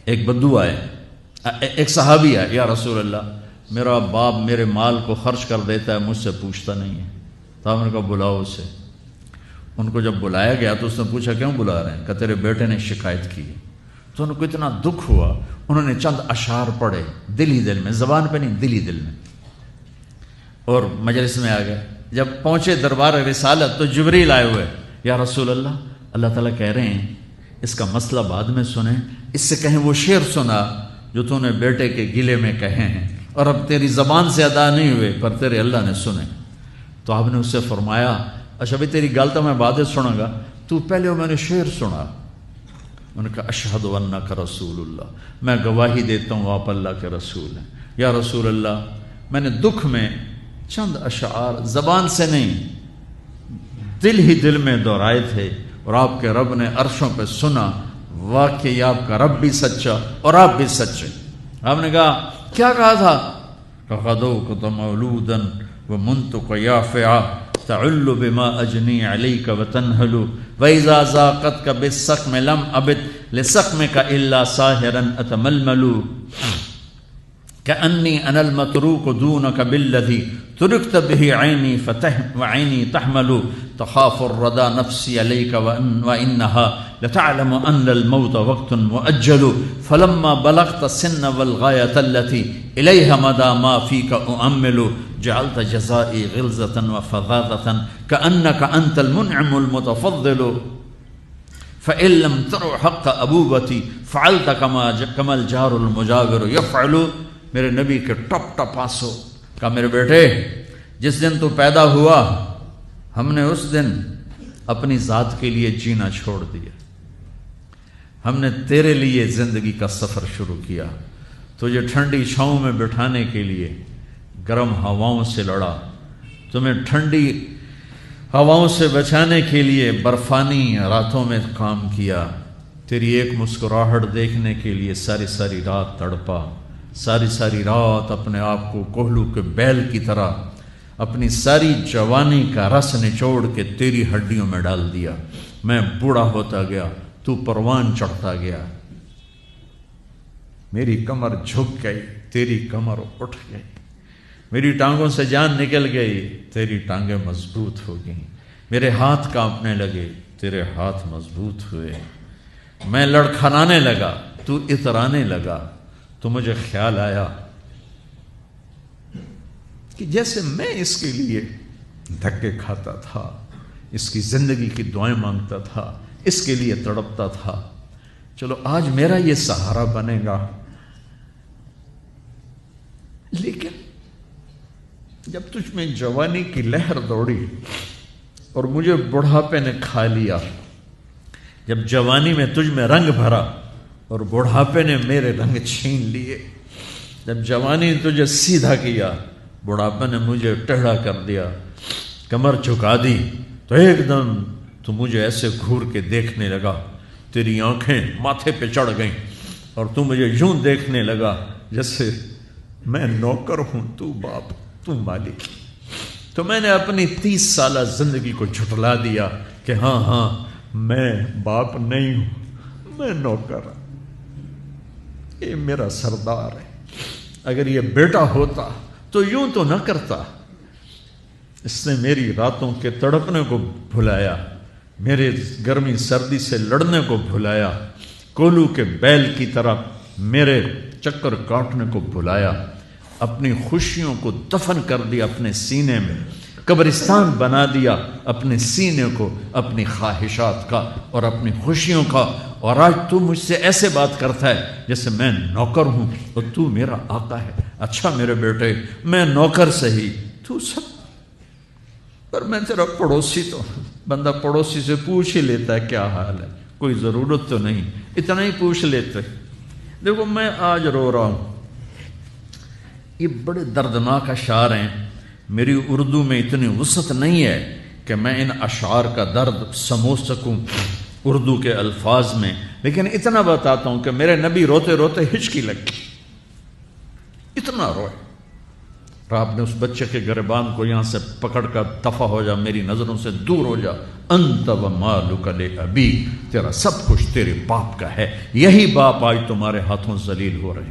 ایک بدو آئے، ایک صحابی آئے، یا رسول اللہ میرا باپ میرے مال کو خرچ کر دیتا ہے، مجھ سے پوچھتا نہیں ہے۔ تو آپ نے کہا بلاؤ اسے۔ ان کو جب بلایا گیا تو اس نے پوچھا کیوں بلا رہے ہیں؟ کہ تیرے بیٹے نے شکایت کی۔ تو ان کو اتنا دکھ ہوا، انہوں نے چند اشعار پڑھے دل ہی دل میں، زبان پہ نہیں، دل ہی دل میں، اور مجلس میں آ گئے۔ جب پہنچے دربار رسالت تو جبریل آئے ہوئے، یا رسول اللہ اللہ تعالیٰ کہہ رہے ہیں اس کا مسئلہ بعد میں سنیں، اس سے کہیں وہ شعر سنا جو تو نے بیٹے کے گلے میں کہے ہیں، اور اب تیری زبان سے ادا نہیں ہوئے پر تیرے اللہ نے سنے۔ تو آپ نے اس سے فرمایا اچھا بھائی تیری گل تو میں بعد میں سنوں گا، تو پہلے وہ میں نے شعر سنا۔ انہوں نے کہا اشہد انک رسول اللہ، میں گواہی دیتا ہوں آپ اللہ کے رسول ہیں۔ یا رسول اللہ میں نے دکھ میں چند اشعار زبان سے نہیں دل ہی دل میں دہرائے تھے، اور آپ کے رب نے عرشوں پہ سنا، واقعی آپ کا رب بھی سچا اور آپ بھی سچے۔ آپ نے کہا کیا کہا تھا؟ غدوت مولودا ومنتق یافعا تعل بما اجنی علیک وتنہل واذا ذاقتک بالسقم لم ابت لسقمک الا ساہرا اتململ کأنی انا المتروک دونک بالذی ترکت به عینی وعینی تحمل تخاف الردى نفسی علیک وانها لتعلم ان الموت وقت مؤجل فلما بلغت السن والغایة التي الیها مدى ما فیک اؤمل جعلت جزائی غلظة وفظاظة كأنك انت المنعم المتفضل فإن لم تر حق ابوبتی فعلت كما الجار المجاور يفعل۔ میرے نبی کے ٹپ ٹپ آنسو۔ کہا میرے بیٹے جس دن تو پیدا ہوا ہم نے اس دن اپنی ذات کے لیے جینا چھوڑ دیا، ہم نے تیرے لیے زندگی کا سفر شروع کیا، تجھے ٹھنڈی چھاؤں میں بٹھانے کے لیے گرم ہواؤں سے لڑا، تمہیں ٹھنڈی ہواؤں سے بچانے کے لیے برفانی راتوں میں کام کیا، تیری ایک مسکراہٹ دیکھنے کے لیے ساری ساری رات تڑپا، ساری ساری رات اپنے آپ کو کوہلو کے بیل کی طرح اپنی ساری جوانی کا رس نچوڑ کے تیری ہڈیوں میں ڈال دیا۔ میں بوڑھا ہوتا گیا، تو پروان چڑھتا گیا، میری کمر جھک گئی، تیری کمر اٹھ گئی، میری ٹانگوں سے جان نکل گئی، تیری ٹانگیں مضبوط ہو گئیں، میرے ہاتھ کانپنے لگے، تیرے ہاتھ مضبوط ہوئے، میں لڑکھڑانے لگا، تو اترانے لگا، تو مجھے خیال آیا کہ جیسے میں اس کے لیے دھکے کھاتا تھا، اس کی زندگی کی دعائیں مانگتا تھا، اس کے لیے تڑپتا تھا، چلو آج میرا یہ سہارا بنے گا۔ لیکن جب تجھ میں جوانی کی لہر دوڑی اور مجھے بڑھاپے نے کھا لیا، جب جوانی میں تجھ میں رنگ بھرا اور بڑھاپے نے میرے رنگ چھین لیے، جب جوانی تجھے سیدھا کیا بڑھاپے نے مجھے ٹیڑھا کر دیا، کمر جھکا دی، تو ایک دم تو مجھے ایسے گھور کے دیکھنے لگا، تیری آنکھیں ماتھے پہ چڑھ گئیں اور تو مجھے یوں دیکھنے لگا جیسے میں نوکر ہوں تو باپ تو مالک۔ تو میں نے اپنی 30 سالہ زندگی کو جھٹلا دیا کہ ہاں میں باپ نہیں ہوں، میں نوکر ہوں، یہ میرا سردار ہے، اگر یہ بیٹا ہوتا تو یوں تو نہ کرتا۔ اس نے میری راتوں کے تڑپنے کو بھلایا، میرے گرمی سردی سے لڑنے کو بھلایا، کولو کے بیل کی طرح میرے چکر کاٹنے کو بھلایا، اپنی خوشیوں کو دفن کر دیا اپنے سینے میں، قبرستان بنا دیا اپنے سینے کو، اپنی خواہشات کا اور اپنی خوشیوں کا، اور آج تو مجھ سے ایسے بات کرتا ہے جیسے میں نوکر ہوں اور تو میرا آقا ہے۔ اچھا میرے بیٹے میں نوکر سہی، تو سب، پر میں تیرا پڑوسی، تو بندہ پڑوسی سے پوچھ ہی لیتا ہے کیا حال ہے، کوئی ضرورت تو نہیں، اتنا ہی پوچھ لیتے۔ دیکھو میں آج رو رہا ہوں، یہ بڑے دردناک اشعار ہیں، میری اردو میں اتنی وسعت نہیں ہے کہ میں ان اشعار کا درد سمجھ سکوں اردو کے الفاظ میں، لیکن اتنا بتاتا ہوں کہ میرے نبی روتے روتے ہچکی لگی، اتنا روئے، اور آپ نے اس بچے کے گریبان کو یہاں سے پکڑ کر دفع ہو جا، میری نظروں سے دور ہو جا، انت و مالک لابیک، تیرا سب کچھ تیرے باپ کا ہے، یہی باپ آج تمہارے ہاتھوں ذلیل ہو رہے ہیں۔